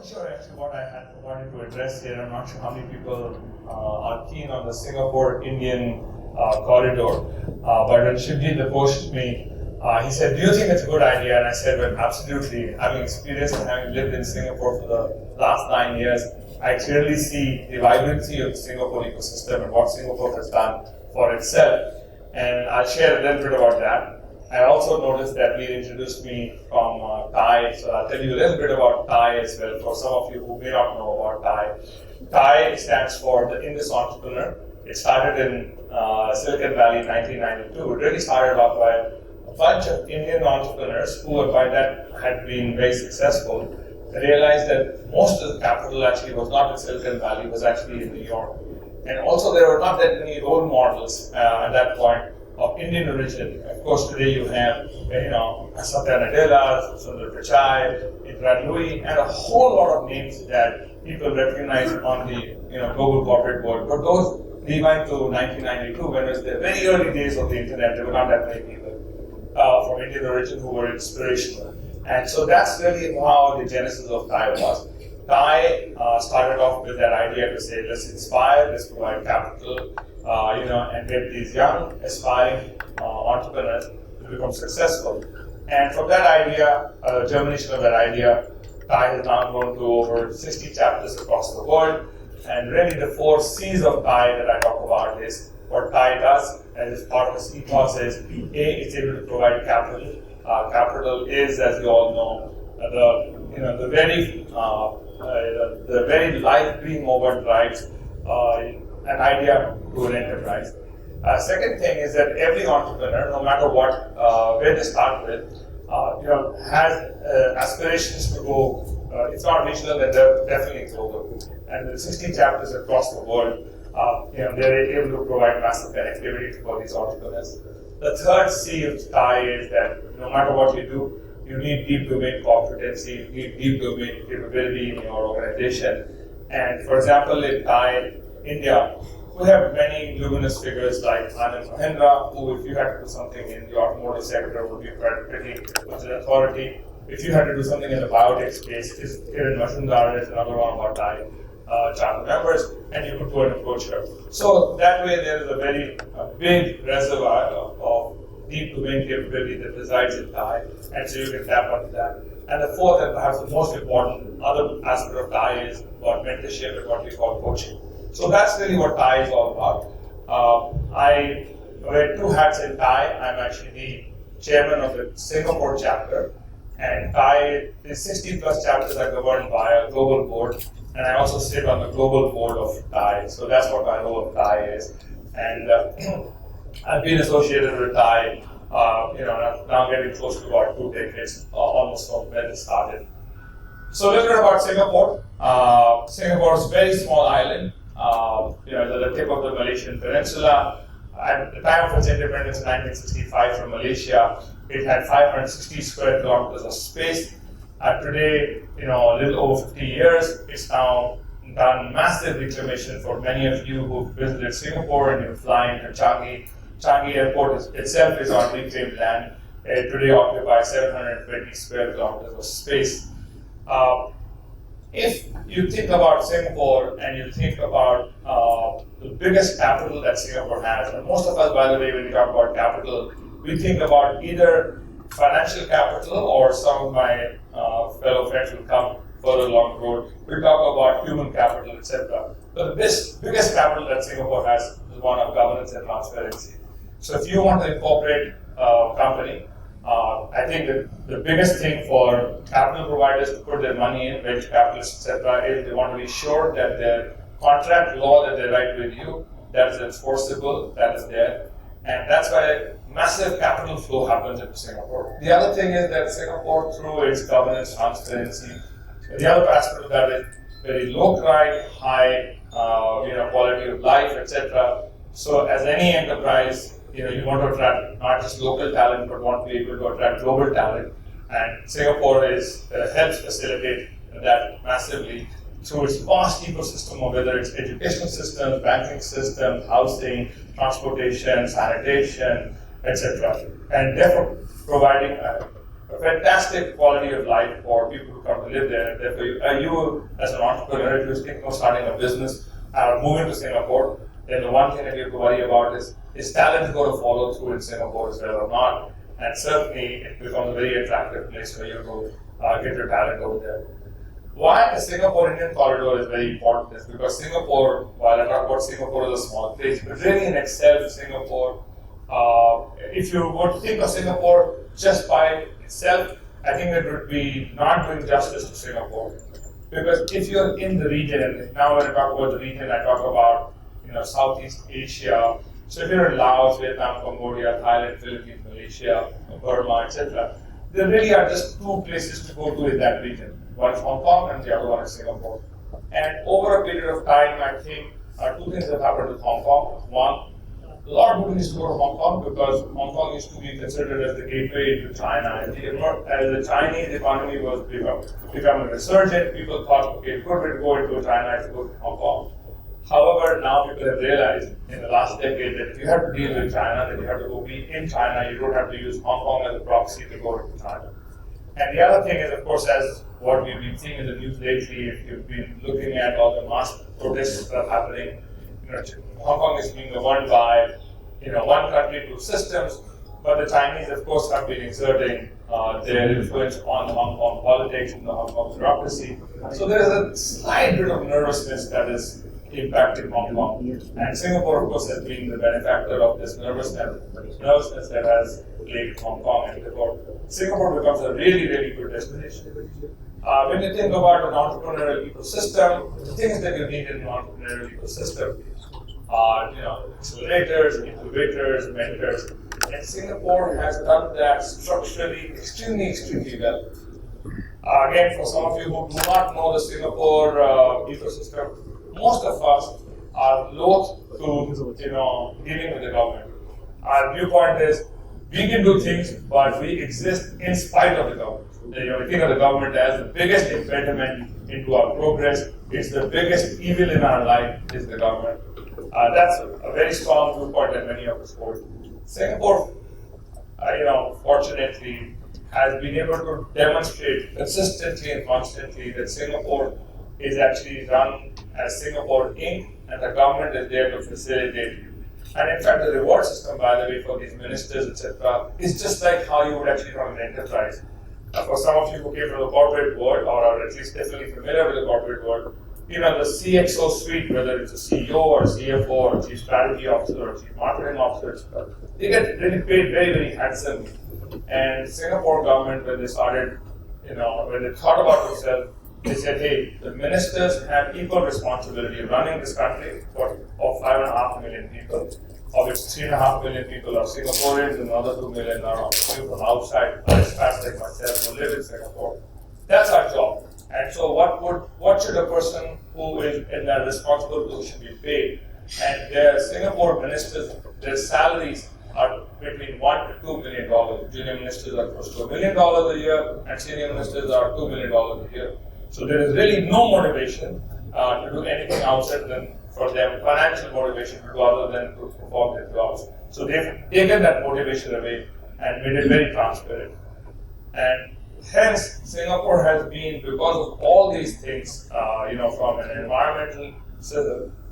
wasn't sure actually what I had wanted to address here. I'm not sure how many people are keen on the Singapore-Indian corridor. But when Shivji approached me, he said, "Do you think it's a good idea?" And I said, "Well, absolutely. Having experienced and having lived in Singapore for the last 9 years, I clearly see the vibrancy of the Singapore ecosystem and what Singapore has done for itself." And I'll share a little bit about that. I also noticed that Veer introduced me from TiE, so I'll tell you a little bit about TiE as well for some of you who may not know about TiE. TiE stands for the Indus Entrepreneur. It started in Silicon Valley in 1992. It really started off by a bunch of Indian entrepreneurs who by that had been very successful. They realized that most of the capital actually was not in Silicon Valley, it was actually in New York. And also there were not that many role models at that point of Indian origin. Of course, today you have, Satya Nadella, Sundar Pichai, Indra Nooyi, and a whole lot of names that people recognize on the global corporate world. But those rewind to 1992, when it was the very early days of the internet. There were not that many people from Indian origin who were inspirational. And so that's really how the genesis of TiE was. TiE started off with that idea to say, let's inspire, let's provide capital, and get these young, aspiring entrepreneurs to become successful. And from that idea, germination of that idea, TiE has now grown to over 60 chapters across the world. And really the 4 C's of TiE that I talk about is what TiE does as part of its ethos is, A, it's able to provide capital. Capital is, as you all know, the very life being over drives an idea to an enterprise. Second thing is that every entrepreneur, no matter where they start with, has aspirations to go. It's not regional, and they're definitely global. And with 60 chapters across the world, they're able to provide massive connectivity for these entrepreneurs. The third C of TiE is that no matter what you do, you need deep domain competency, you need deep domain capability in your organization. And for example, in TiE India, we have many luminous figures like Anand Mahindra, who, if you had to do something in the automotive sector, would be pretty much an authority. If you had to do something in the biotech space, Kiran Majumdar is another one of our TiE channel members, and you could go and approach her. So that way, there is a very big reservoir of deep domain capability that resides in TiE, and so you can tap onto that. And the fourth, and perhaps the most important other aspect of TiE is about mentorship and what we call coaching. So that's really what TiE is all about. I wear 2 hats in TiE. I'm actually the chairman of the Singapore chapter, and TiE, the 60 plus chapters are governed by a global board, and I also sit on the global board of TiE. So that's what my role of TiE is. And I've been associated with TiE, now getting close to about 2 decades, almost from when it started. So a little bit about Singapore. Singapore is a very small island, at the tip of the Malaysian peninsula. At the time of its independence in 1965 from Malaysia, it had 560 square kilometers of space. Today, a little over 50 years, it's now done massive reclamation for many of you who've visited Singapore and you fly into Changi. Changi Airport itself is on reclaimed land. It today occupies 720 square kilometers of space. If you think about Singapore and you think about the biggest capital that Singapore has, and most of us, by the way, when we talk about capital, we think about either financial capital, or some of my fellow friends will come further along the road. We talk about human capital, etc. But the biggest capital that Singapore has is one of governance and transparency. So if you want to incorporate a company, I think that the biggest thing for capital providers to put their money in, venture capitalists, etc., is they want to be sure that their contract law that they write with you, that is enforceable, that is there. And that's why massive capital flow happens into Singapore. The other thing is that Singapore, through its governance, transparency, the other aspect of that is very low crime, high quality of life, etc. So as any enterprise, you want to attract not just local talent, but want to be able to attract global talent. And Singapore helps facilitate that massively through its vast ecosystem of whether it's education systems, banking systems, housing, transportation, sanitation, etc. And therefore providing a fantastic quality of life for people who come to live there. And therefore, you as an entrepreneur, if you're thinking of starting a business or moving to Singapore, then the one thing that you have to worry about is talent going to follow through in Singapore as well or not? And certainly, it becomes a very attractive place for you to get your talent over there. Why the Singapore-Indian corridor is very important is because Singapore, while I talk about Singapore as a small place, but really in itself, Singapore, if you were to think of Singapore just by itself, I think it would be not doing justice to Singapore. Because if you're in the region, and now when I talk about the region, I talk about Southeast Asia. So if you're in Laos, Vietnam, Cambodia, Thailand, Philippines, Malaysia, Burma, etc., there really are just two places to go to in that region. One is Hong Kong and the other one is Singapore. And over a period of time, I think two things have happened with Hong Kong. One, a lot of people used to go to Hong Kong because Hong Kong used to be considered as the gateway to China. As the Chinese economy was becoming resurgent, people thought, okay, good way to go into China is to go to Hong Kong. However, now people have realized in the last decade that if you have to deal with China, then you have to go be in China. You don't have to use Hong Kong as a proxy to go to China. And the other thing is, of course, as what we've been seeing in the news lately, if you've been looking at all the mass protests that are happening, Hong Kong is being governed by, one country, two systems, but the Chinese, of course, have been exerting their influence on Hong Kong politics and the Hong Kong bureaucracy. So there is a slight bit of nervousness that is impacting Hong Kong. And Singapore, of course, has been the benefactor of this nervousness that has plagued Hong Kong, and therefore Singapore becomes a really, really good destination. When you think about an entrepreneurial ecosystem, the things that you need in an entrepreneurial ecosystem are, accelerators, incubators, mentors. And Singapore has done that structurally extremely, extremely well. Again, for some of you who do not know the Singapore ecosystem, most of us are loath to, dealing with the government. Our viewpoint is we can do things, but we exist in spite of the government. We think of the government as the biggest impediment into our progress. It's the biggest evil in our life is the government. That's a very strong viewpoint that many of us hold. Singapore, fortunately, has been able to demonstrate consistently and constantly that Singapore is actually run as Singapore Inc. and the government is there to facilitate. And in fact, the reward system, by the way, for these ministers, etc., is just like how you would actually run an enterprise. For some of you who came from the corporate world, or are at least definitely familiar with the corporate world, the CXO suite, whether it's a CEO or CFO or Chief Strategy Officer or Chief Marketing Officer, they get really paid very, very handsomely. And Singapore government, when they started, when they thought about themselves, they said, hey, the ministers have equal responsibility running this country of 5.5 million people, of which 3.5 million people are Singaporeans and another 2 million are people from outside, expats like myself who live in Singapore. That's our job. And so what should a person who is in that responsible position be paid? And their Singapore ministers, their salaries are between $1 to $2 million. Junior ministers are close to $1 million a year, and senior ministers are $2 million a year. So there is really no motivation to do anything outside than for them, financial motivation to do other than to perform their jobs. So they've taken that motivation away and made it very transparent. And hence, Singapore has been, because of all these things, from an environmental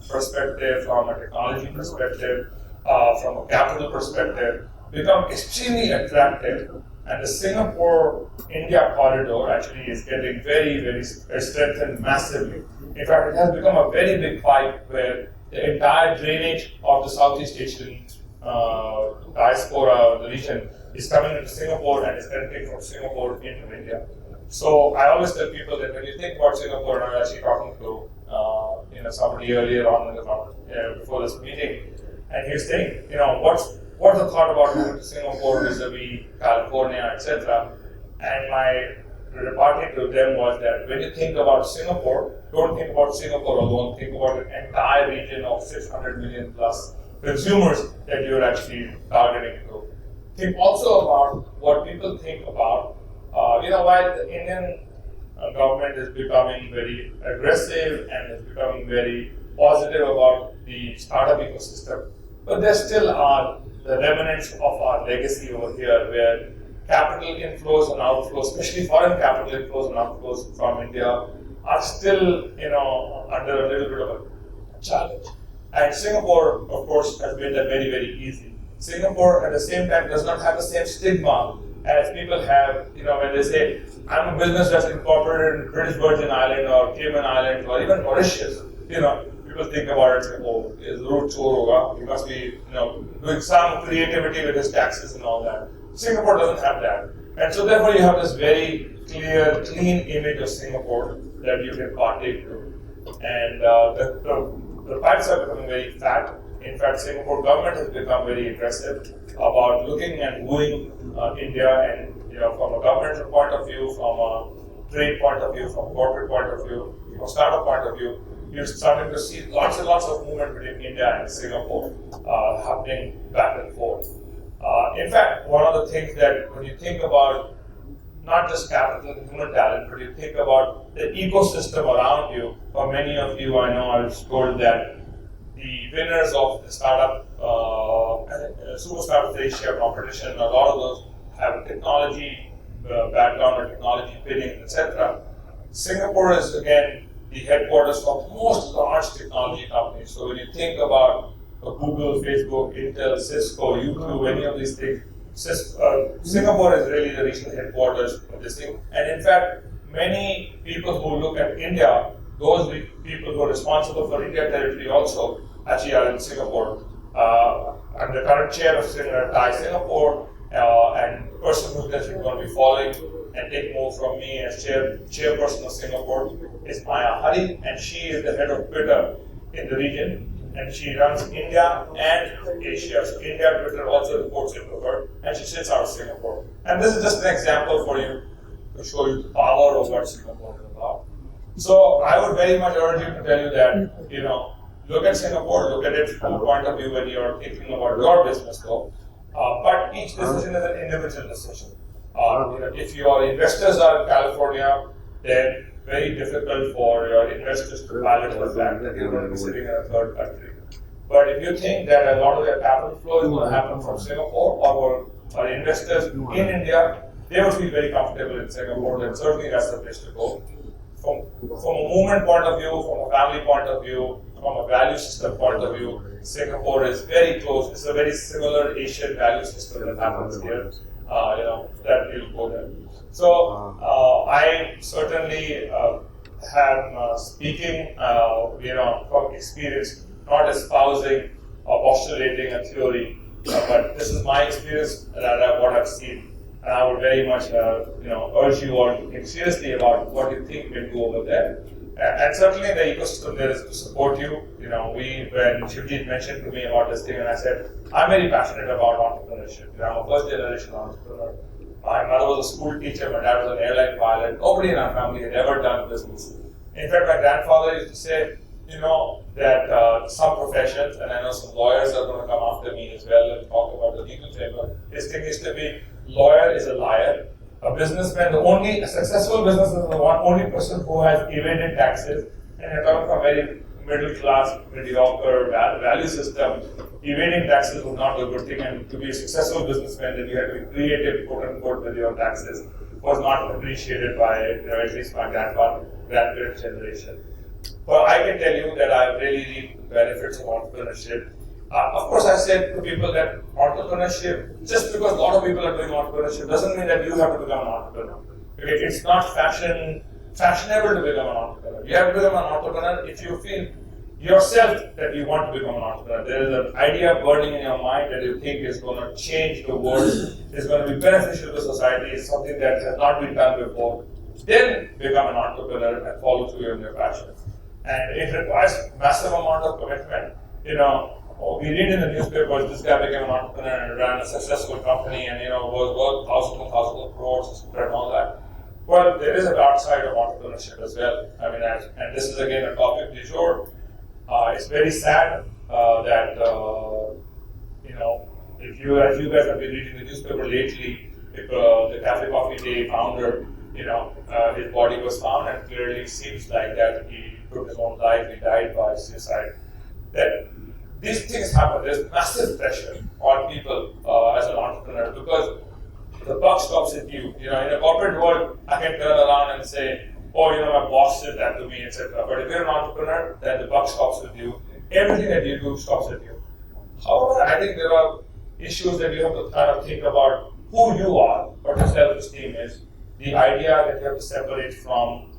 perspective, from a technology perspective, from a capital perspective, become extremely attractive. And the Singapore-India corridor actually is getting very, very strengthened massively. In fact, it has become a very big pipe where the entire drainage of the Southeast Asian diaspora, the region, is coming into Singapore and is connecting from Singapore into India. So I always tell people that when you think about Singapore, and I was actually talking to somebody earlier on in the before this meeting, and he was saying, what's the thought about moving to Singapore vis-a-vis California, etc. And my repartee to them was that when you think about Singapore, don't think about Singapore alone, think about an entire region of 600 million plus consumers that you're actually targeting to. Think also about what people think about, while the Indian government is becoming very aggressive and is becoming very positive about the startup ecosystem, but there still are the remnants of our legacy over here where capital inflows and outflows, especially foreign capital inflows and outflows from India, are still, under a little bit of a challenge. And Singapore, of course, has made that very, very easy. Singapore, at the same time, does not have the same stigma as people have, when they say, I'm a business that's incorporated in British Virgin Island or Cayman Islands or even Mauritius. People think about it and say, oh, is root chor hoga? He must be, doing some creativity with his taxes and all that. Singapore doesn't have that. And so therefore you have this very clear, clean image of Singapore that you can partake to. And the pipes are becoming very fat. In fact, Singapore government has become very aggressive about looking and wooing India, and from a governmental point of view, from a trade point of view, from a corporate point of view, from a startup point of view, you're starting to see lots and lots of movement between India and Singapore happening back and forth. In fact, one of the things that when you think about not just capital and human talent, but you think about the ecosystem around you, for many of you, I know I was told that the winners of the startup, Super Startup Asia competition, a lot of those have technology background or technology bidding, etc. Singapore is again the headquarters of most large technology companies. So when you think about Google, Facebook, Intel, Cisco, YouTube, any of these things, Singapore is really the regional headquarters of this thing. And in fact, many people who look at India, those people who are responsible for India territory also actually are in Singapore. I'm the current chair of TiE Singapore, and the person who's going to be following and take more from me as chairperson of Singapore is Maya Hari, and she is the head of Twitter in the region, and she runs India and Asia. So India Twitter also reports into her, and she sits out of Singapore. And this is just an example for you to show you the power of what Singapore is about. So I would very much urge you to tell you that, look at Singapore, look at it from the point of view when you're thinking about your business though. But each decision is an individual decision. If your investors are in California, then very difficult for your investors to balance the fact that you're going to be sitting in a third country. But if you think that a lot of their capital flow is going to happen from Singapore or investors in India, they would feel very comfortable in Singapore, then certainly that's the place to go. From a movement point of view, from a family point of view, from a value system point of view, Singapore is very close. It's a very similar Asian value system that happens here. That will go there. So I certainly am speaking, from experience, not espousing or postulating a theory, but this is my experience and what I've seen. And I would very much, urge you all to think seriously about what you think will go over there. And certainly the ecosystem there is to support you. When Shivjit mentioned to me about this thing, and I said, I'm very passionate about entrepreneurship. I'm a first generation entrepreneur. My mother was a school teacher, my dad was an airline pilot. Nobody in our family had ever done business. In fact, my grandfather used to say, that some professions, and I know some lawyers are going to come after me as well and talk about the legal framework. His thing is to be, lawyer is a liar. A businessman, a successful businessman is the only person who has evaded taxes, and you're coming from a very middle class, mediocre value system. Evading taxes was not a good thing, and to be a successful businessman, then you have to be creative, quote unquote, with your taxes, was not appreciated by, at least my grandparents' generation. But I can tell you that I've really reaped the benefits of entrepreneurship. Of course, I said to people that entrepreneurship, just because a lot of people are doing entrepreneurship, doesn't mean that you have to become an entrepreneur. It's not fashionable to become an entrepreneur. You have to become an entrepreneur if you feel yourself that you want to become an entrepreneur. There is an idea burning in your mind that you think is going to change the world, is going to be beneficial to society, is something that has not been done before. Then become an entrepreneur and follow through on your passions. And it requires massive amount of commitment. We read in the newspapers, this guy became an entrepreneur and ran a successful company and was worth thousands and thousands of crores and all that. Well, there is a dark side of entrepreneurship as well. And this is again a topic du jour. It's very sad that if you guys have been reading the newspaper lately, if the Cafe Coffee Day founder, his body was found, and clearly seems like that he took his own life. He died by suicide. That these things happen. There's massive pressure on people as an entrepreneur because the buck stops with you. In a corporate world, I can turn around and say, oh, my boss did that to me, etc. But if you're an entrepreneur, then the buck stops with you. Everything that you do stops with you. However, I think there are issues that you have to kind of think about who you are, what your self-esteem is, the idea that you have to separate from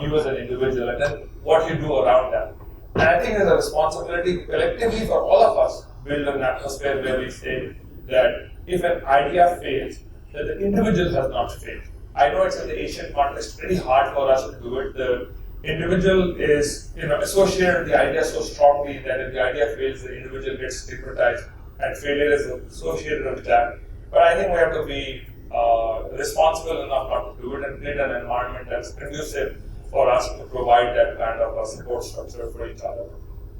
you as an individual, and then what you do around that. And I think there's a responsibility collectively for all of us to build an atmosphere where we say that if an idea fails, that the individual has not failed. I know it's in the Asian context pretty hard for us to do it. The individual is associated with the idea so strongly that if the idea fails, the individual gets stigmatized, and failure is associated with that. But I think we have to be responsible enough not to do it and create an environment that's conducive for us to provide that kind of a support structure for each other.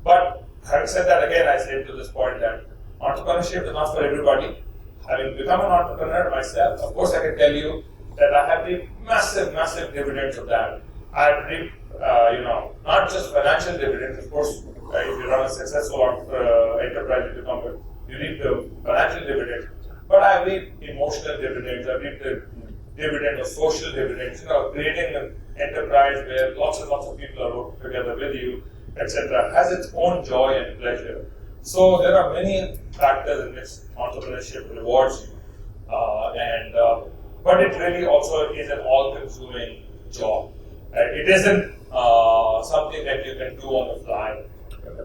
But having said that, again, I say to this point that entrepreneurship is not for everybody. Having become an entrepreneur myself, of course, I can tell you that I have reaped massive, massive dividends of that. I've reaped, not just financial dividends. Of course, if you run a successful enterprise, you reap the financial dividends. But I've reaped emotional dividends. I've reaped the dividend of social dividends. Creating an enterprise where lots and lots of people are working together with you, etc., has its own joy and pleasure. So there are many factors in which entrepreneurship rewards you, but it really also is an all-consuming job. It isn't something that you can do on the fly.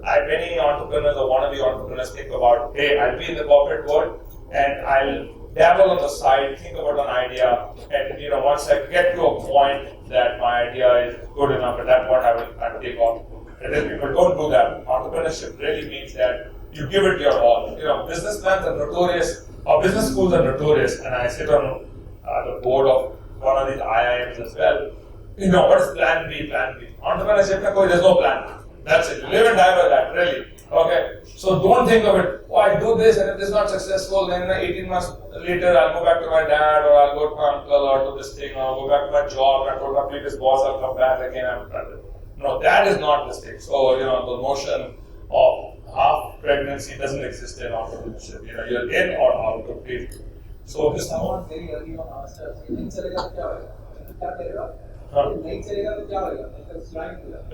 Many entrepreneurs or wannabe entrepreneurs think about, hey, I'll be in the corporate world and I'll dabble on the side, think about an idea, and once I get to a point that my idea is good enough, at that point I will take off. And then people don't do that. Entrepreneurship really means that you give it your all. Business plans are notorious, or business schools are notorious, and I sit on the board of one of these IIMs as well. What is plan B? Plan B. Entrepreneurship, there's no plan. That's it. You live and die by that, really. Okay? So don't think of it, I do this, and if this is not successful, then 18 months later, I'll go back to my dad, or I'll go to my uncle, or to this thing, or I'll go back to my job, and I told my previous boss, I'll come back again. No, that is not the thing. So, the notion of half pregnancy doesn't exist in entrepreneurship. You're in or out completely. So this someone very early on asked us,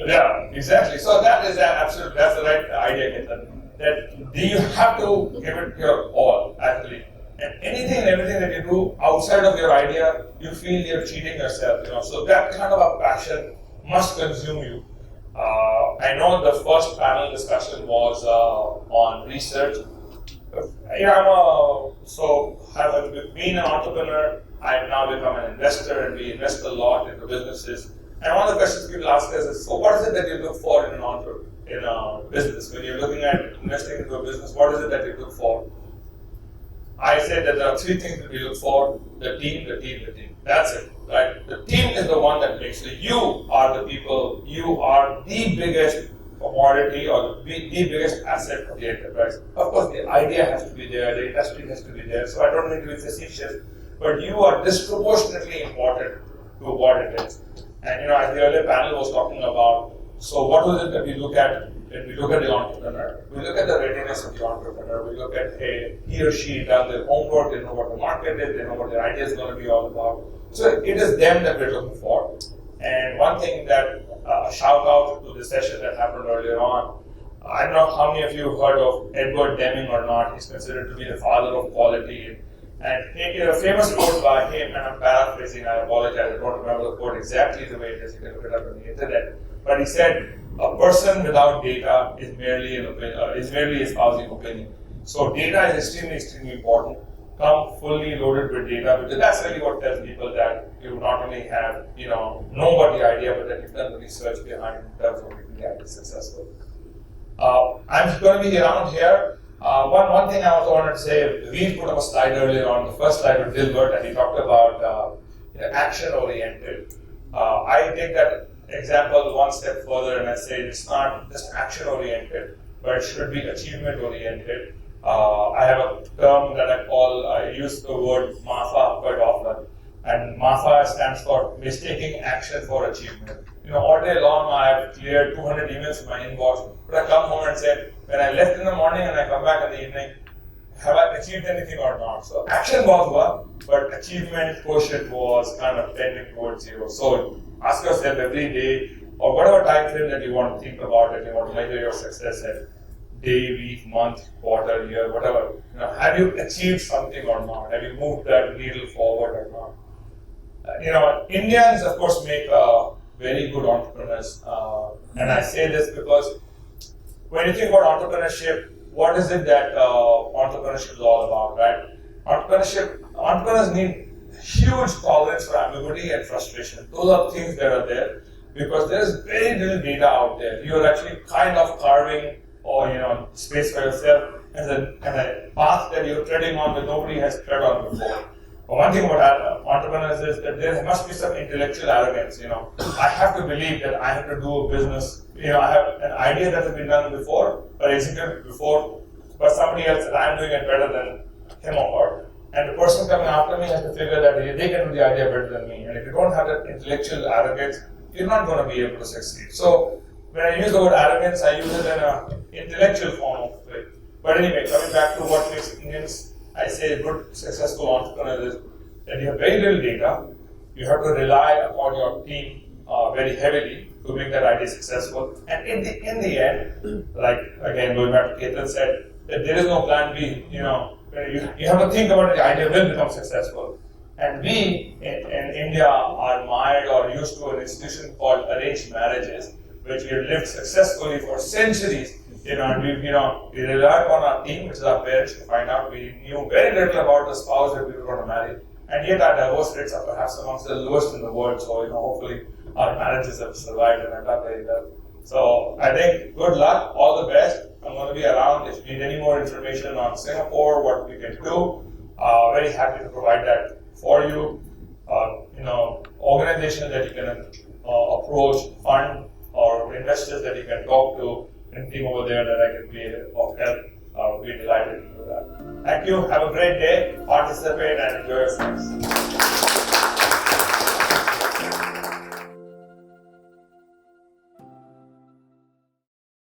yeah, exactly. So that's the right idea, Ketan. That you have to give it your all, actually. And anything and everything that you do outside of your idea, you feel you're cheating yourself. So that kind of a passion must consume you. I know the first panel discussion was on research. Having been an entrepreneur, I've now become an investor, and we invest a lot into businesses. And one of the questions people ask us is, so what is it that you look for in a business? When you're looking at investing into a business, what is it that you look for? I say that there are three things that we look for: the team, the team, the team. That's it, right? The team is the one that makes it. You are the people. You are the biggest commodity or the biggest asset of the enterprise. Of course, the idea has to be there, the industry has to be there. So I don't need to be facetious, but you are disproportionately important to what it is. And as the earlier panel was talking about, so what was it that we look at when we look at the entrepreneur? We look at the readiness of the entrepreneur. We look at he or she done their homework, they know what the market is, they know what their idea is going to be all about. So it is them that we're looking for. And one thing that a shout out to the session that happened earlier on, I don't know how many of you have heard of Edward Deming or not. He's considered to be the father of quality. And a famous quote by him, and I'm paraphrasing, I apologize, I don't remember the quote exactly the way it is, you can look it up on the internet. But he said, a person without data is merely espousing opinion. So data is extremely, extremely important. Come fully loaded with data, because that's really what tells people that you not only have, know what the idea, but that you've done the research behind in terms of making the idea successful. I'm going to be around here. One thing I also wanted to say, we put up a slide earlier on, the first slide with Dilbert, and he talked about action-oriented. I take that example one step further, and I say it's not just action-oriented, but it should be achievement-oriented. I have a term that I use the word MAFA quite often, and MAFA stands for mistaking action for achievement. All day long I have cleared 200 emails in my inbox, but I come home and say, when I left in the morning and I come back in the evening, have I achieved anything or not? So action was one, but achievement quotient was kind of tending towards zero. So ask yourself every day, or whatever time frame that you want to think about, that you want to measure your success in, day, week, month, quarter, year, whatever. Have you achieved something or not? Have you moved that needle forward or not? Indians, of course, make very good entrepreneurs. And I say this because when you think about entrepreneurship, what is it that entrepreneurship is all about, right? Entrepreneurs need huge tolerance for ambiguity and frustration. Those are things that are there because there is very little data out there. You're actually kind of carving space for yourself and a path that you're treading on that nobody has tread on before. But one thing about entrepreneurs is that there must be some intellectual arrogance. I have to believe that I have to do a business. I have an idea that has been done before, or executed before, but somebody else that I'm doing it better than him or her. And the person coming after me has to figure that they can do the idea better than me. And if you don't have that intellectual arrogance, you're not going to be able to succeed. So when I use the word arrogance, I use it in an intellectual form of it. But anyway, coming back to what makes Indians, I say, good, successful entrepreneurs is that you have very little data. You have to rely upon your team very heavily to make that idea successful. And in the end, like again going back to Ketan said, that there is no plan B. You have to think about it, the idea will become successful. And we in India are mired or used to an institution called arranged marriages, which we have lived successfully for centuries. And we relied on our team, which is our parents, to find out. We knew very little about the spouse that we were going to marry. And yet our divorce rates are perhaps amongst the lowest in the world. So, hopefully our marriages have survived and have done very well. So I think good luck, all the best. I'm going to be around if you need any more information on Singapore, what we can do. Very happy to provide that for you. Organizations that you can approach, fund, or investors that you can talk to, anything over there that I can be of help. We'll be delighted to do that. Thank you. Have a great day. Participate and enjoy yourselves.